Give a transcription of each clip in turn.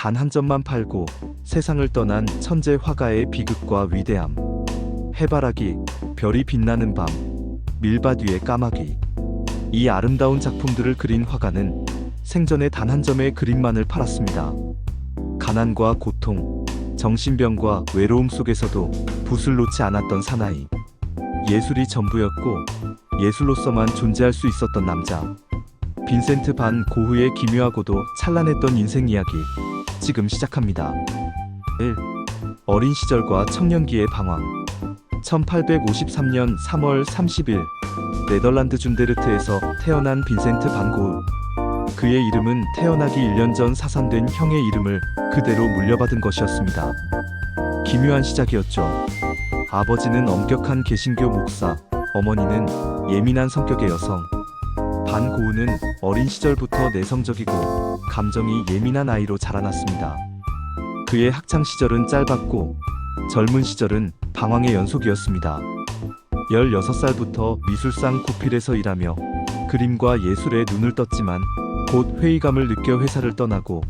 단 한 점만 팔고 세상을 떠난 천재 화가의 비극과 위대함. 해바라기, 별이 빛나는 밤, 밀밭 위의 까마귀. 이 아름다운 작품들을 그린 화가는 생전에 단 한 점의 그림만을 팔았습니다. 가난과 고통, 정신병과 외로움 속에서도 붓을 놓지 않았던 사나이. 예술이 전부였고 예술로서만 존재할 수 있었던 남자. 빈센트 반 고흐의 기묘하고도 찬란했던 인생 이야기 지금 시작합니다. 1. 어린 시절과 청년기의 방황. 1853년 3월 30일 네덜란드 준데르트에서 태어난 빈센트 반 고흐. 그의 이름은 태어나기 1년 전 사산된 형의 이름을 그대로 물려받은 것이었습니다. 기묘한 시작이었죠. 아버지는 엄격한 개신교 목사, 어머니는 예민한 성격의 여성. 반 고흐는 어린 시절부터 내성적이고 감정이 예민한 아이로 자라났습니다. 그의 학창 시절은 짧았고 젊은 시절은 방황의 연속이었습니다. 16살부터 미술상 구필에서 일하며 그림과 예술에 눈을 떴지만 곧 회의감을 느껴 회사를 떠나고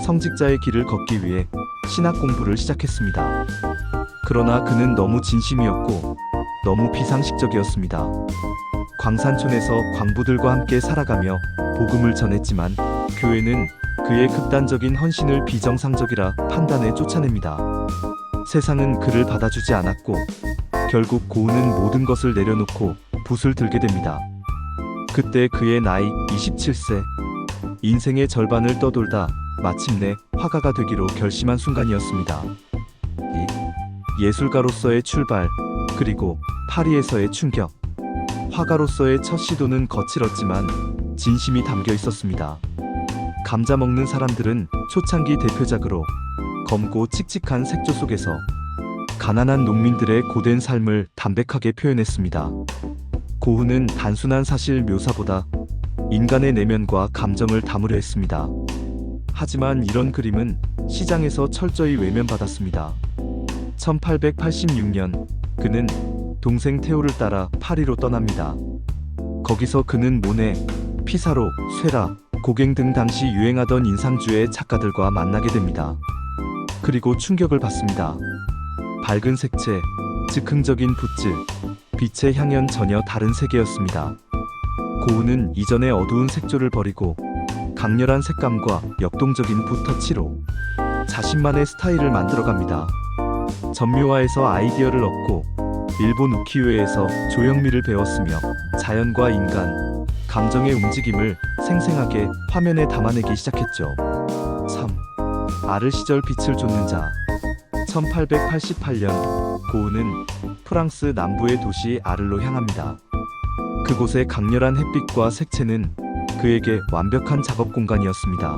성직자의 길을 걷기 위해 신학 공부를 시작했습니다. 그러나 그는 너무 진심이었고 너무 비상식적이었습니다. 광산촌에서 광부들과 함께 살아가며 복음을 전했지만 교회는 그의 극단적인 헌신을 비정상적이라 판단해 쫓아냅니다. 세상은 그를 받아주지 않았고 결국 고흐는 모든 것을 내려놓고 붓을 들게 됩니다. 그때 그의 나이 27세. 인생의 절반을 떠돌다 마침내 화가가 되기로 결심한 순간이었습니다. 예술가로서의 출발, 그리고 파리에서의 충격. 화가로서의 첫 시도는 거칠었지만 진심이 담겨 있었습니다. 감자 먹는 사람들은 초창기 대표작으로 검고 칙칙한 색조 속에서 가난한 농민들의 고된 삶을 담백하게 표현했습니다. 고흐는 단순한 사실 묘사보다 인간의 내면과 감정을 담으려 했습니다. 하지만 이런 그림은 시장에서 철저히 외면받았습니다. 1886년 그는 동생 테오를 따라 파리로 떠납니다. 거기서 그는 모네, 피사로, 쇠라, 고갱 등 당시 유행하던 인상주의 작가들과 만나게 됩니다. 그리고 충격을 받습니다. 밝은 색채, 즉흥적인 붓질, 빛의 향연 전혀 다른 세계였습니다. 고흐는 이전의 어두운 색조를 버리고 강렬한 색감과 역동적인 붓터치로 자신만의 스타일을 만들어갑니다. 전묘화에서 아이디어를 얻고 일본 우키우에에서 조형미를 배웠으며 자연과 인간, 감정의 움직임을 생생하게 화면에 담아내기 시작했죠. 3. 아르 시절 빛을 좇는 자. 1888년 고흐는 프랑스 남부의 도시 아르로 향합니다. 그곳의 강렬한 햇빛과 색채는 그에게 완벽한 작업 공간이었습니다.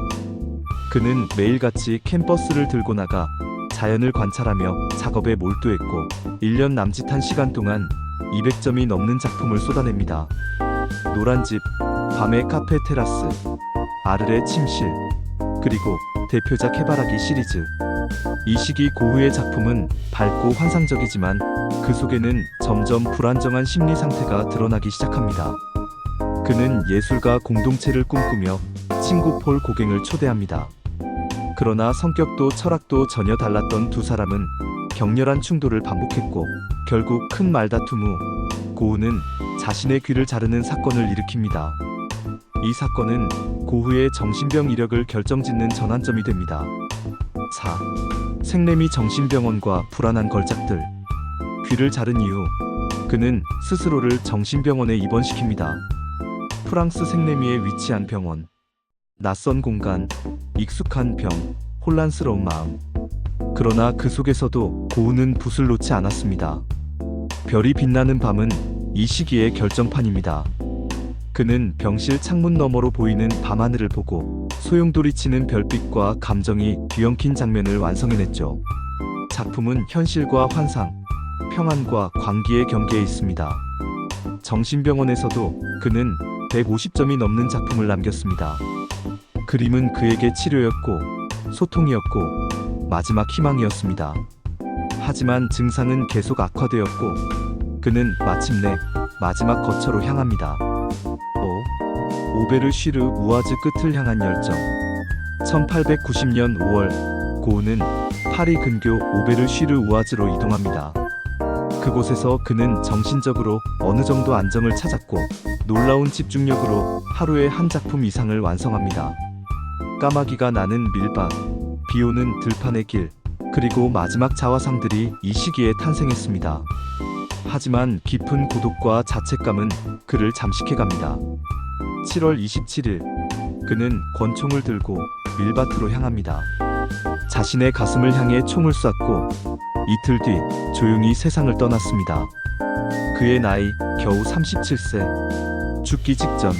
그는 매일같이 캔버스를 들고 나가 자연을 관찰하며 작업에 몰두했고 1년 남짓한 시간 동안 200점이 넘는 작품을 쏟아냅니다. 노란 집, 밤의 카페 테라스, 아르레 침실, 그리고 대표작 해바라기 시리즈. 이 시기 고흐의 작품은 밝고 환상적이지만 그 속에는 점점 불안정한 심리 상태가 드러나기 시작합니다. 그는 예술가 공동체를 꿈꾸며 친구 폴 고갱을 초대합니다. 그러나 성격도 철학도 전혀 달랐던 두 사람은 격렬한 충돌을 반복했고 결국 큰 말다툼 후 고흐는 자신의 귀를 자르는 사건을 일으킵니다. 이 사건은 고흐의 정신병 이력을 결정짓는 전환점이 됩니다. 4. 생레미 정신병원과 불안한 걸작들. 귀를 자른 이후 그는 스스로를 정신병원에 입원시킵니다. 프랑스 생레미에 위치한 병원. 낯선 공간, 익숙한 병, 혼란스러운 마음. 그러나 그 속에서도 고흐는 붓을 놓지 않았습니다. 별이 빛나는 밤은 이 시기의 결정판입니다. 그는 병실 창문 너머로 보이는 밤하늘을 보고 소용돌이치는 별빛과 감정이 뒤엉킨 장면을 완성해냈죠. 작품은 현실과 환상, 평안과 광기의 경계에 있습니다. 정신병원에서도 그는 150점이 넘는 작품을 남겼습니다. 그림은 그에게 치료였고 소통이었고 마지막 희망이었습니다. 하지만 증상은 계속 악화되었고 그는 마침내 마지막 거처로 향합니다. 오베르 쉬르 우아즈 끝을 향한 열정. 1890년 5월 고흐는 파리 근교 오베르쉬르 우아즈로 이동합니다. 그곳에서 그는 정신적으로 어느 정도 안정을 찾았고 놀라운 집중력으로 하루에 한 작품 이상을 완성합니다. 까마귀가 나는 밀밭, 비오는 들판의 길, 그리고 마지막 자화상들이 이 시기에 탄생했습니다. 하지만 깊은 고독과 자책감은 그를 잠식해갑니다. 7월 27일, 그는 권총을 들고 밀밭으로 향합니다. 자신의 가슴을 향해 총을 쐈고 이틀 뒤 조용히 세상을 떠났습니다. 그의 나이 겨우 37세. 죽기 직전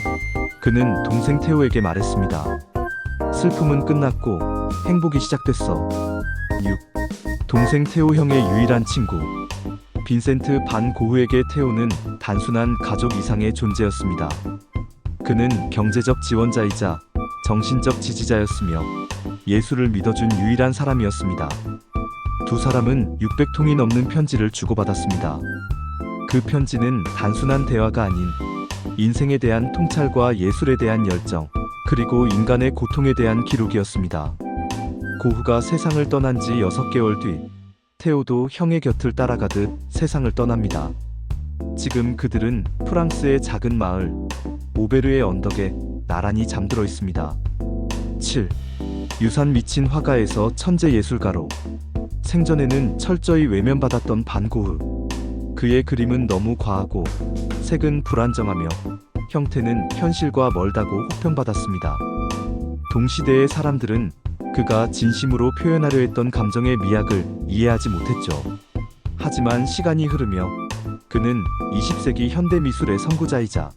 그는 동생 테오에게 말했습니다. 슬픔은 끝났고 행복이 시작됐어. 6. 동생 테오 형의 유일한 친구 빈센트 반 고흐에게 테오는 단순한 가족 이상의 존재였습니다. 그는 경제적 지원자이자 정신적 지지자였으며 예술을 믿어준 유일한 사람이었습니다. 두 사람은 600통이 넘는 편지를 주고받았습니다. 그 편지는 단순한 대화가 아닌 인생에 대한 통찰과 예술에 대한 열정, 그리고 인간의 고통에 대한 기록이었습니다. 고흐가 세상을 떠난 지 6개월 뒤, 테오도 형의 곁을 따라가듯 세상을 떠납니다. 지금 그들은 프랑스의 작은 마을, 오베르의 언덕에 나란히 잠들어 있습니다. 7. 유산 미친 화가에서 천재 예술가로. 생전에는 철저히 외면받았던 반 고흐. 그의 그림은 너무 과하고 색은 불안정하며 형태는 현실과 멀다고 호평받았습니다. 동시대의 사람들은 그가 진심으로 표현하려 했던 감정의 미학을 이해하지 못했죠. 하지만 시간이 흐르며 그는 20세기 현대미술의 선구자이자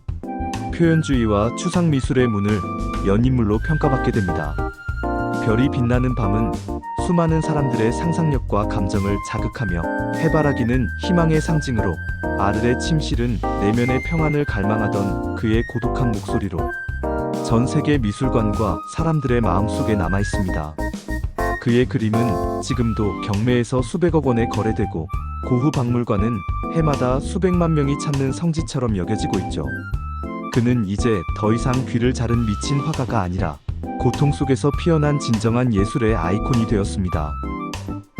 표현주의와 추상미술의 문을 연 인물로 평가받게 됩니다. 별이 빛나는 밤은 수많은 사람들의 상상력과 감정을 자극하며 해바라기는 희망의 상징으로 아르레 침실은 내면의 평안을 갈망하던 그의 고독한 목소리로 전 세계 미술관과 사람들의 마음속에 남아있습니다. 그의 그림은 지금도 경매에서 수백억 원에 거래되고 고흐 박물관은 해마다 수백만 명이 찾는 성지처럼 여겨지고 있죠. 그는 이제 더 이상 귀를 자른 미친 화가가 아니라 고통 속에서 피어난 진정한 예술의 아이콘이 되었습니다.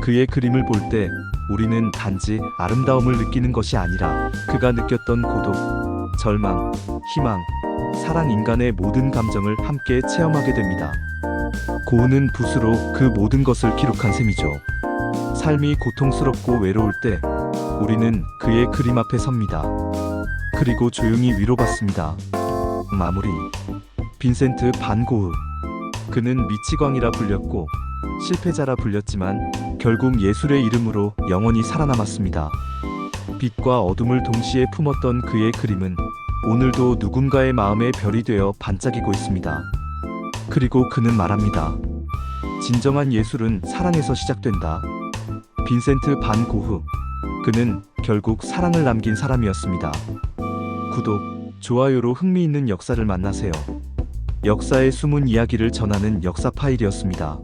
그의 그림을 볼 때 우리는 단지 아름다움을 느끼는 것이 아니라 그가 느꼈던 고독, 절망, 희망, 사랑, 인간의 모든 감정을 함께 체험하게 됩니다. 고흐는 붓으로 그 모든 것을 기록한 셈이죠. 삶이 고통스럽고 외로울 때 우리는 그의 그림 앞에 섭니다. 그리고 조용히 위로받습니다. 마무리. 빈센트 반 고흐. 그는 미치광이라 불렸고 실패자라 불렸지만 결국 예술의 이름으로 영원히 살아남았습니다. 빛과 어둠을 동시에 품었던 그의 그림은 오늘도 누군가의 마음의 별이 되어 반짝이고 있습니다. 그리고 그는 말합니다. 진정한 예술은 사랑에서 시작된다. 빈센트 반 고흐. 그는 결국 사랑을 남긴 사람이었습니다. 구독, 좋아요로 흥미있는 역사를 만나세요. 역사의 숨은 이야기를 전하는 역사 파일이었습니다.